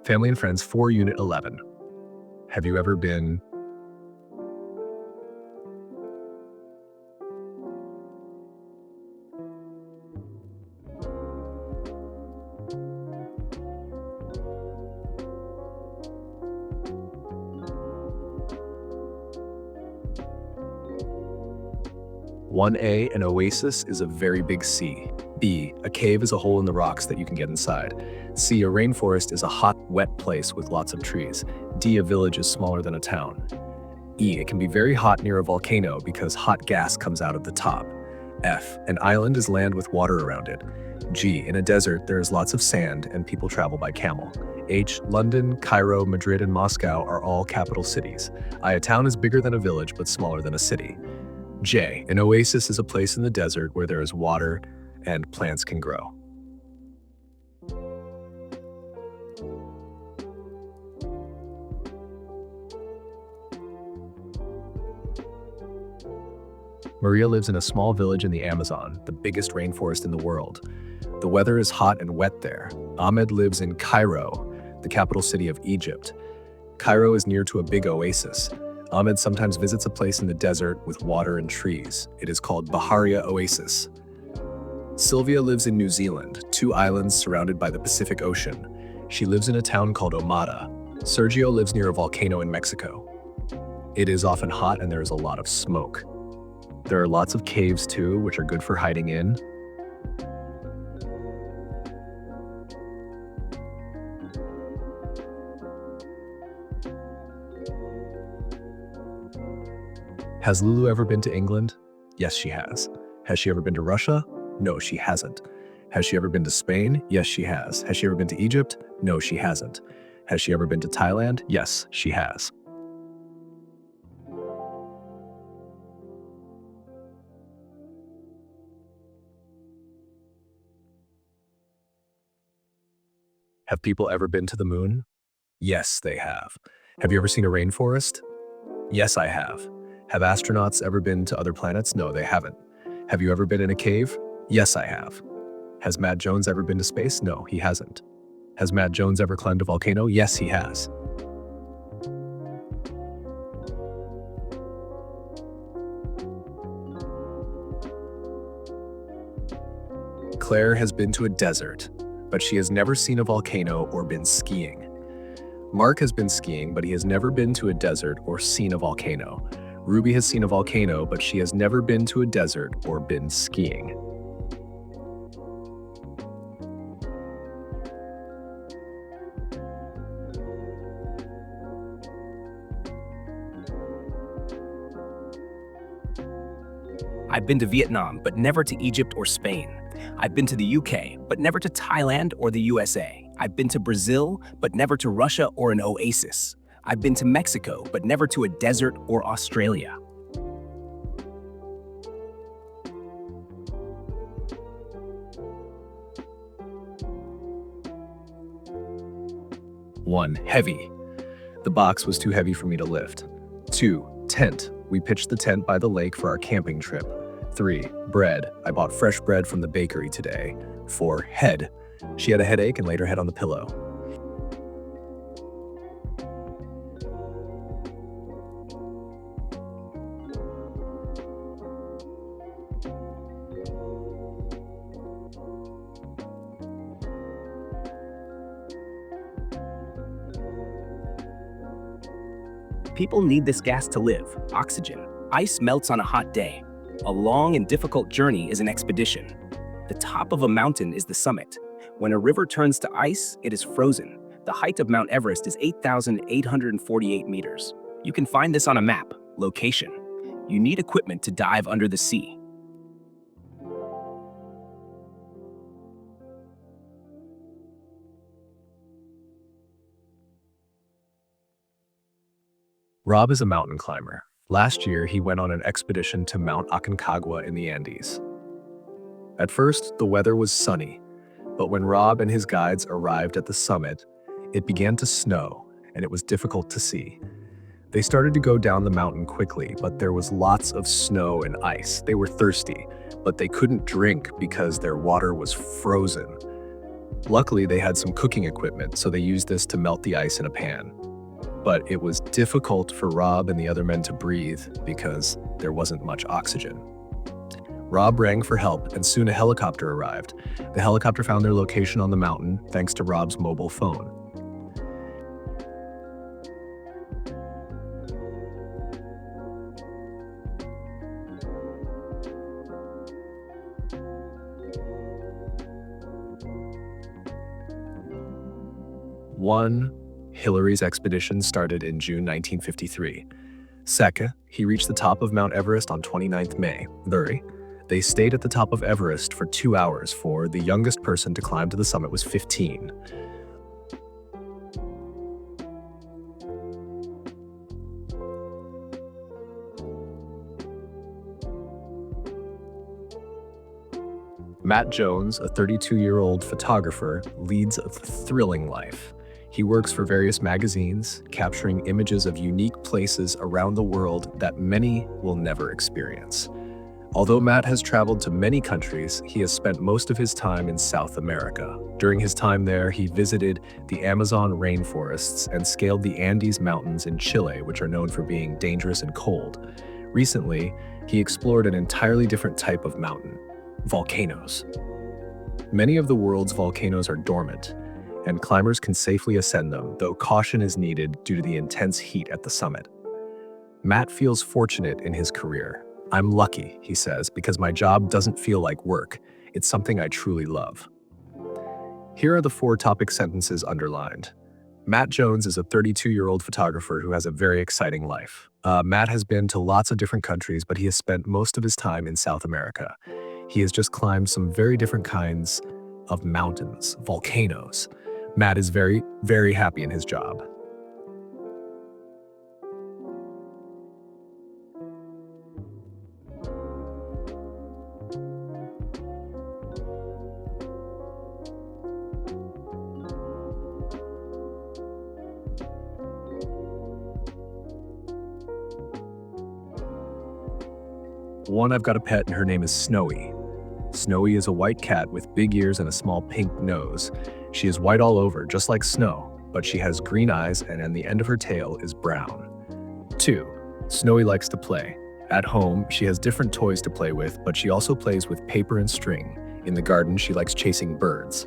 Family and Friends for Unit 11. Have you ever been? One A, an oasis is a very big sea. B, a cave is a hole in the rocks that you can get inside. C, a rainforest is a hot, wet place with lots of trees. D, a village is smaller than a town. E, it can be very hot near a volcano because hot gas comes out of the top. F, an island is land with water around it. G, in a desert there is lots of sand and people travel by camel. H, London, Cairo, Madrid, and Moscow are all capital cities. I, a town is bigger than a village but smaller than a city. J, an oasis is a place in the desert where there is water and plants can grow. Maria lives in a small village in the Amazon, the biggest rainforest in the world. The weather is hot and wet there. Ahmed lives in Cairo, the capital city of Egypt. Cairo is near to a big oasis. Ahmed sometimes visits a place in the desert with water and trees. It is called Baharia Oasis. Sylvia lives in New Zealand, 2 islands surrounded by the Pacific Ocean. She lives in a town called Omada. Sergio lives near a volcano in Mexico. It is often hot and there is a lot of smoke. There are lots of caves too, which are good for hiding in. Has Lulu ever been to England? Yes, she has. Has she ever been to Russia? No, she hasn't. Has she ever been to Spain? Yes, she has. Has she ever been to Egypt? No, she hasn't. Has she ever been to Thailand? Yes, she has. Have people ever been to the moon? Yes, they have. Have you ever seen a rainforest? Yes, I have. Have astronauts ever been to other planets? No, they haven't. Have you ever been in a cave? Yes, I have. Has Matt Jones ever been to space? No, he hasn't. Has Matt Jones ever climbed a volcano? Yes, he has. Claire has been to a desert, but she has never seen a volcano or been skiing. Mark has been skiing, but he has never been to a desert or seen a volcano. Ruby has seen a volcano, but she has never been to a desert or been skiing. I've been to Vietnam, but never to Egypt or Spain. I've been to the UK, but never to Thailand or the USA. I've been to Brazil, but never to Russia or an oasis. I've been to Mexico, but never to a desert or Australia. One, heavy. The box was too heavy for me to lift. 2, tent. We pitched the tent by the lake for our camping trip. 3, bread. I bought fresh bread from the bakery today. 4, head. She had a headache and laid her head on the pillow. People need this gas to live, oxygen. Ice melts on a hot day. A long and difficult journey is an expedition. The top of a mountain is the summit. When a river turns to ice, it is frozen. The height of Mount Everest is 8,848 meters. You can find this on a map. Location. You need equipment to dive under the sea. Rob is a mountain climber. Last year, he went on an expedition to Mount Aconcagua in the Andes. At first, the weather was sunny, but when Rob and his guides arrived at the summit, it began to snow, and it was difficult to see. They started to go down the mountain quickly, but there was lots of snow and ice. They were thirsty, but they couldn't drink because their water was frozen. Luckily, they had some cooking equipment, so they used this to melt the ice in a pan. But it was difficult for Rob and the other men to breathe because there wasn't much oxygen. Rob rang for help, and soon a helicopter arrived. The helicopter found their location on the mountain thanks to Rob's mobile phone. One, Hillary's expedition started in June 1953. Second, he reached the top of Mount Everest on 29th May. Third, they stayed at the top of Everest for 2 hours, for the youngest person to climb to the summit was 15. Matt Jones, a 32-year-old photographer, leads a thrilling life. He works for various magazines, capturing images of unique places around the world that many will never experience. Although Matt has traveled to many countries, he has spent most of his time in South America. During his time there, he visited the Amazon rainforests and scaled the Andes Mountains in Chile, which are known for being dangerous and cold. Recently, he explored an entirely different type of mountain: volcanoes. Many of the world's volcanoes are dormant, and climbers can safely ascend them, though caution is needed due to the intense heat at the summit. Matt feels fortunate in his career. "I'm lucky," he says, "because my job doesn't feel like work. It's something I truly love." Here are the 4 topic sentences underlined. Matt Jones is a 32-year-old photographer who has a very exciting life. Matt has been to lots of different countries, but he has spent most of his time in South America. He has just climbed some very different kinds of mountains, volcanoes. Matt is very, very happy in his job. One, I've got a pet and her name is Snowy. Snowy is a white cat with big ears and a small pink nose. She is white all over, just like snow, but she has green eyes and on the end of her tail is brown. 2, Snowy likes to play. At home, she has different toys to play with, but she also plays with paper and string. In the garden, she likes chasing birds.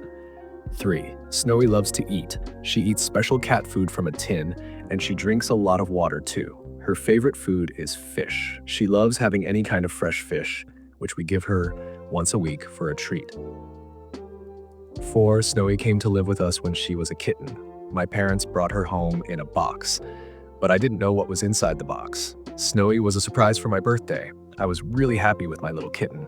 3, Snowy loves to eat. She eats special cat food from a tin, and she drinks a lot of water too. Her favorite food is fish. She loves having any kind of fresh fish, which we give her once a week for a treat. 4, Snowy came to live with us when she was a kitten. My parents brought her home in a box, but I didn't know what was inside the box. Snowy was a surprise for my birthday. I was really happy with my little kitten.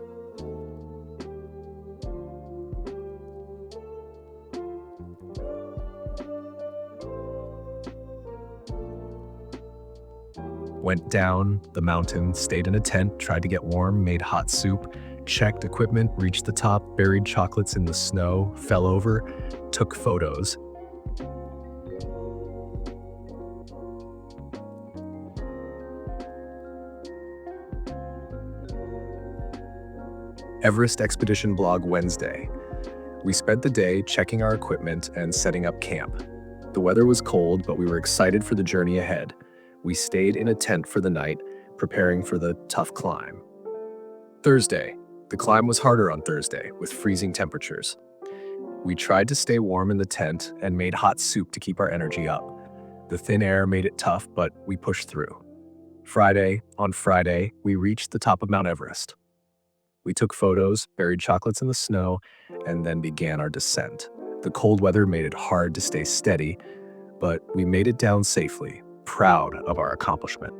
Went down the mountain, stayed in a tent, tried to get warm, made hot soup, checked equipment, reached the top, buried chocolates in the snow, fell over, took photos. Everest Expedition Blog Wednesday. We spent the day checking our equipment and setting up camp. The weather was cold, but we were excited for the journey ahead. We stayed in a tent for the night, preparing for the tough climb. Thursday. The climb was harder on Thursday, with freezing temperatures. We tried to stay warm in the tent and made hot soup to keep our energy up. The thin air made it tough, but we pushed through. On Friday, we reached the top of Mount Everest. We took photos, buried chocolates in the snow, and then began our descent. The cold weather made it hard to stay steady, but we made it down safely, proud of our accomplishment.